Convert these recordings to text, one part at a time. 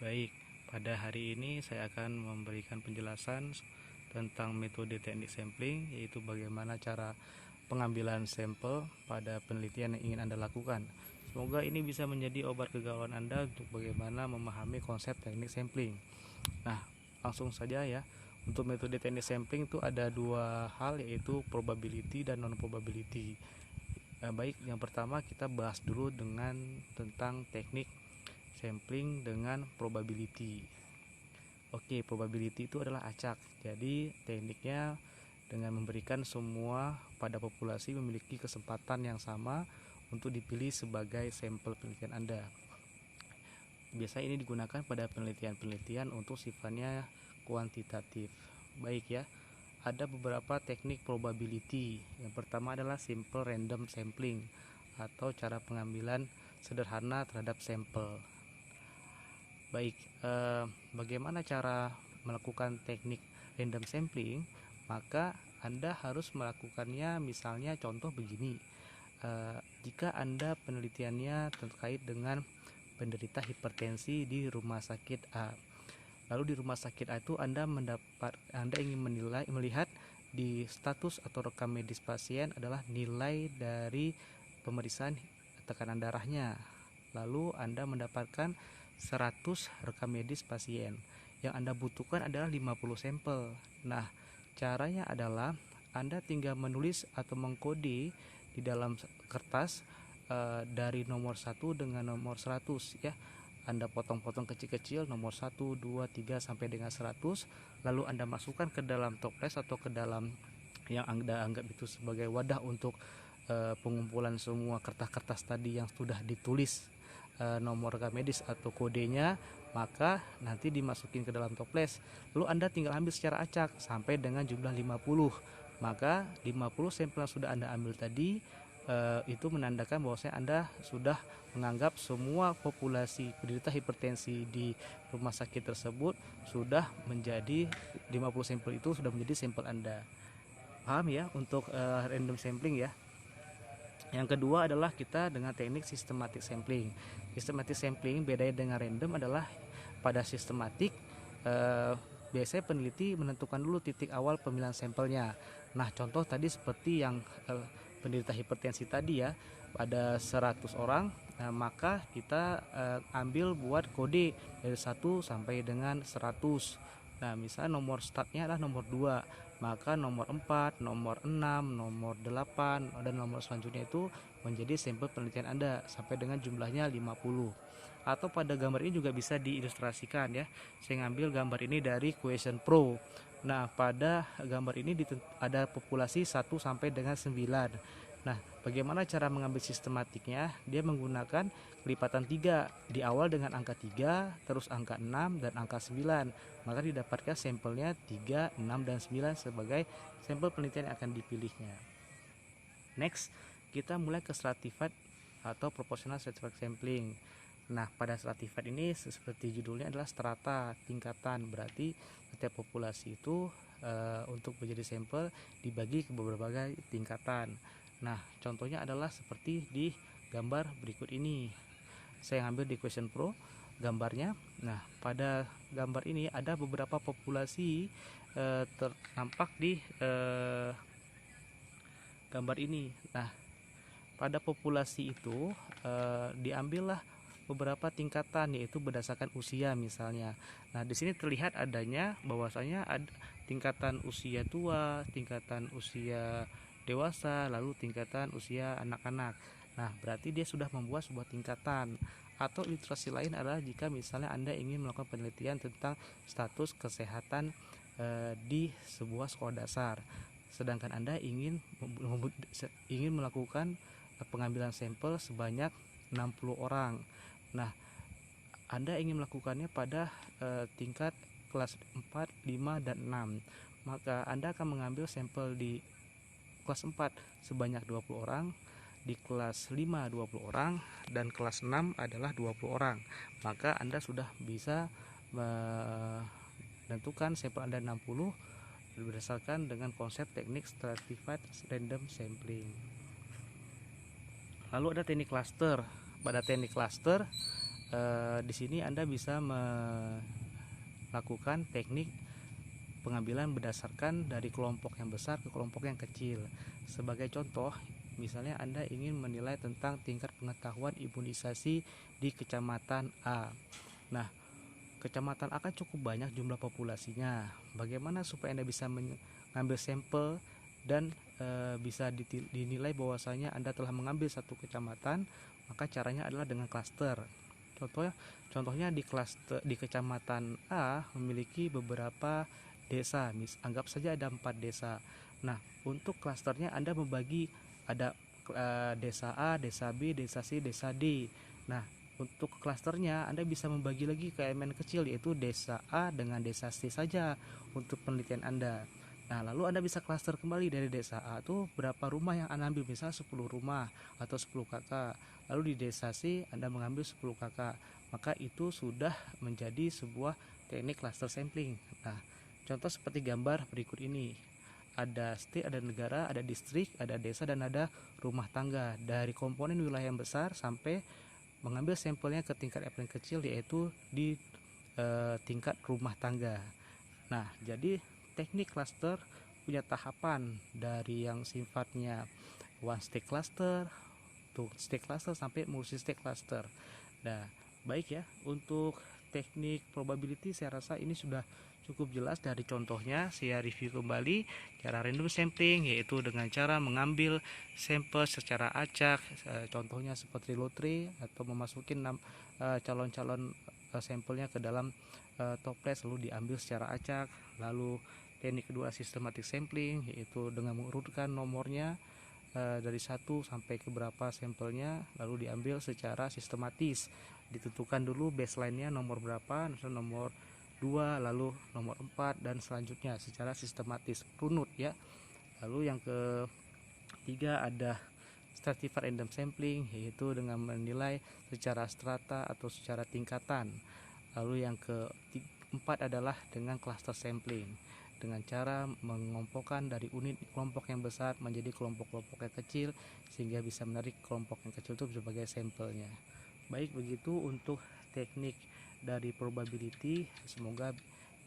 Baik, pada hari ini saya akan memberikan penjelasan tentang metode teknik sampling, yaitu bagaimana cara pengambilan sampel pada penelitian yang ingin Anda lakukan. Semoga ini bisa menjadi obat kegalauan Anda untuk bagaimana memahami konsep teknik sampling. Nah, langsung saja ya. Untuk metode teknik sampling itu ada dua hal, yaitu probability dan non probability. Baik, yang pertama kita bahas dulu tentang teknik sampling dengan probability. Oke, probability itu adalah acak. Jadi tekniknya dengan memberikan semua pada populasi memiliki kesempatan yang sama untuk dipilih sebagai sampel penelitian Anda. Biasanya ini digunakan pada penelitian-penelitian untuk sifatnya kuantitatif. Baik ya, ada beberapa teknik probability. Yang pertama adalah simple random sampling atau cara pengambilan sederhana terhadap sampel. Baik, bagaimana cara melakukan teknik random sampling? Maka Anda harus melakukannya, misalnya contoh begini. Jika Anda penelitiannya terkait dengan penderita hipertensi di rumah sakit A. Lalu di rumah sakit A itu Anda ingin melihat di status atau rekam medis pasien adalah nilai dari pemeriksaan tekanan darahnya. Lalu Anda mendapatkan 100 rekam medis pasien. Yang Anda butuhkan adalah 50 sampel. Nah, caranya adalah Anda tinggal menulis atau mengkode di dalam kertas dari nomor 1 dengan nomor 100 ya. Anda potong-potong kecil-kecil nomor 1, 2, 3 sampai dengan 100, lalu Anda masukkan ke dalam toples atau ke dalam yang Anda anggap itu sebagai wadah untuk pengumpulan semua kertas-kertas tadi yang sudah ditulis nomor rekam medis atau kodenya, maka nanti dimasukin ke dalam toples. Lalu Anda tinggal ambil secara acak sampai dengan jumlah 50. Maka 50 sampel yang sudah Anda ambil tadi itu menandakan bahwasanya Anda sudah menganggap semua populasi penderita hipertensi di rumah sakit tersebut sudah menjadi 50 sampel itu sudah menjadi sampel Anda. Paham ya untuk random sampling ya. Yang kedua adalah kita dengan teknik systematic sampling. Systematic sampling bedanya dengan random adalah pada sistematik biasanya peneliti menentukan dulu titik awal pemilihan sampelnya. Nah, contoh tadi seperti yang penderita hipertensi tadi ya, ada 100 orang, maka kita ambil buat kode dari 1 sampai dengan 100. Nah, misalnya nomor startnya adalah nomor 2, maka nomor 4, nomor 6, nomor 8 dan nomor selanjutnya itu menjadi sampel penelitian Anda sampai dengan jumlahnya 50. Atau pada gambar ini juga bisa diilustrasikan ya. Saya ngambil gambar ini dari Question Pro. Nah, pada gambar ini ada populasi 1 sampai dengan 9. Nah, bagaimana cara mengambil sistematiknya? Dia menggunakan kelipatan 3. Di awal dengan angka 3, terus angka 6 dan angka 9. Maka didapatkan sampelnya 3, 6 dan 9 sebagai sampel penelitian yang akan dipilihnya. Next, kita mulai ke stratified atau proportional stratified sampling. Nah, pada stratified ini seperti judulnya adalah strata, tingkatan. Berarti setiap populasi itu untuk menjadi sampel dibagi ke berbagai tingkatan. Nah, contohnya adalah seperti di gambar berikut ini. Saya ambil di Question Pro gambarnya. Nah, pada gambar ini ada beberapa populasi ternampak di gambar ini. Nah, pada populasi itu diambillah beberapa tingkatan, yaitu berdasarkan usia misalnya. Nah, di sini terlihat adanya bahwasanya ada tingkatan usia tua, tingkatan usia dewasa, lalu tingkatan usia anak-anak. Nah, berarti dia sudah membuat sebuah tingkatan. Atau ilustrasi lain adalah jika misalnya Anda ingin melakukan penelitian tentang status kesehatan di sebuah sekolah dasar, sedangkan Anda ingin melakukan pengambilan sampel sebanyak 60 orang. Nah, Anda ingin melakukannya pada tingkat kelas 4, 5, dan 6. Maka Anda akan mengambil sampel di kelas 4 sebanyak 20 orang, di kelas 5 20 orang, dan kelas 6 adalah 20 orang. Maka Anda sudah bisa menentukan sampel Anda 60 berdasarkan dengan konsep teknik stratified random sampling. Lalu ada teknik cluster. Pada teknik cluster Di sini Anda bisa melakukan teknik pengambilan berdasarkan dari kelompok yang besar ke kelompok yang kecil. Sebagai contoh, misalnya Anda ingin menilai tentang tingkat pengetahuan imunisasi di Kecamatan A. Nah, Kecamatan A kan cukup banyak jumlah populasinya. Bagaimana supaya Anda bisa mengambil sampel dan bisa dinilai bahwasanya Anda telah mengambil satu kecamatan? Maka caranya adalah dengan klaster. Contohnya di Kecamatan A memiliki beberapa desa. Anggap saja ada 4 desa. Nah, untuk klasternya Anda membagi, ada desa A, desa B, desa C, desa D. Nah, untuk klasternya Anda bisa membagi lagi ke elemen kecil, yaitu desa A dengan desa C saja untuk penelitian Anda. Nah, lalu Anda bisa klaster kembali dari desa A itu berapa rumah yang Anda ambil, misalnya 10 rumah atau 10 kakak. Lalu di desa C Anda mengambil 10 kakak. Maka itu sudah menjadi sebuah teknik cluster sampling. Nah, contoh seperti gambar berikut ini. Ada state, ada negara, ada distrik, ada desa, dan ada rumah tangga. Dari komponen wilayah yang besar sampai mengambil sampelnya ke tingkat elemen kecil, yaitu di tingkat rumah tangga. Nah, jadi teknik cluster punya tahapan dari yang sifatnya one state cluster, two state cluster, sampai multi state cluster. Nah, baik ya, untuk teknik probability saya rasa ini sudah cukup jelas dari contohnya. Saya review kembali cara random sampling, yaitu dengan cara mengambil sampel secara acak, contohnya seperti lotre, atau memasukin calon-calon sampelnya ke dalam toples lalu diambil secara acak. Lalu teknik kedua systematic sampling, yaitu dengan mengurutkan nomornya dari 1 sampai ke berapa sampelnya, lalu diambil secara sistematis. Ditentukan dulu baseline-nya nomor berapa, misalnya nomor 2, lalu nomor 4, dan selanjutnya secara sistematis runut ya. Lalu yang ketiga ada stratified random sampling, yaitu dengan menilai secara strata atau secara tingkatan. Lalu yang keempat adalah dengan cluster sampling, dengan cara mengelompokkan dari unit kelompok yang besar menjadi kelompok-kelompok yang kecil, sehingga bisa menarik kelompok yang kecil itu sebagai sampelnya. Baik, begitu untuk teknik dari probability. Semoga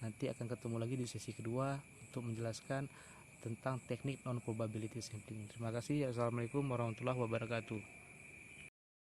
nanti akan ketemu lagi di sesi kedua untuk menjelaskan tentang teknik non probability sampling. Terima kasih. Assalamualaikum warahmatullahi wabarakatuh.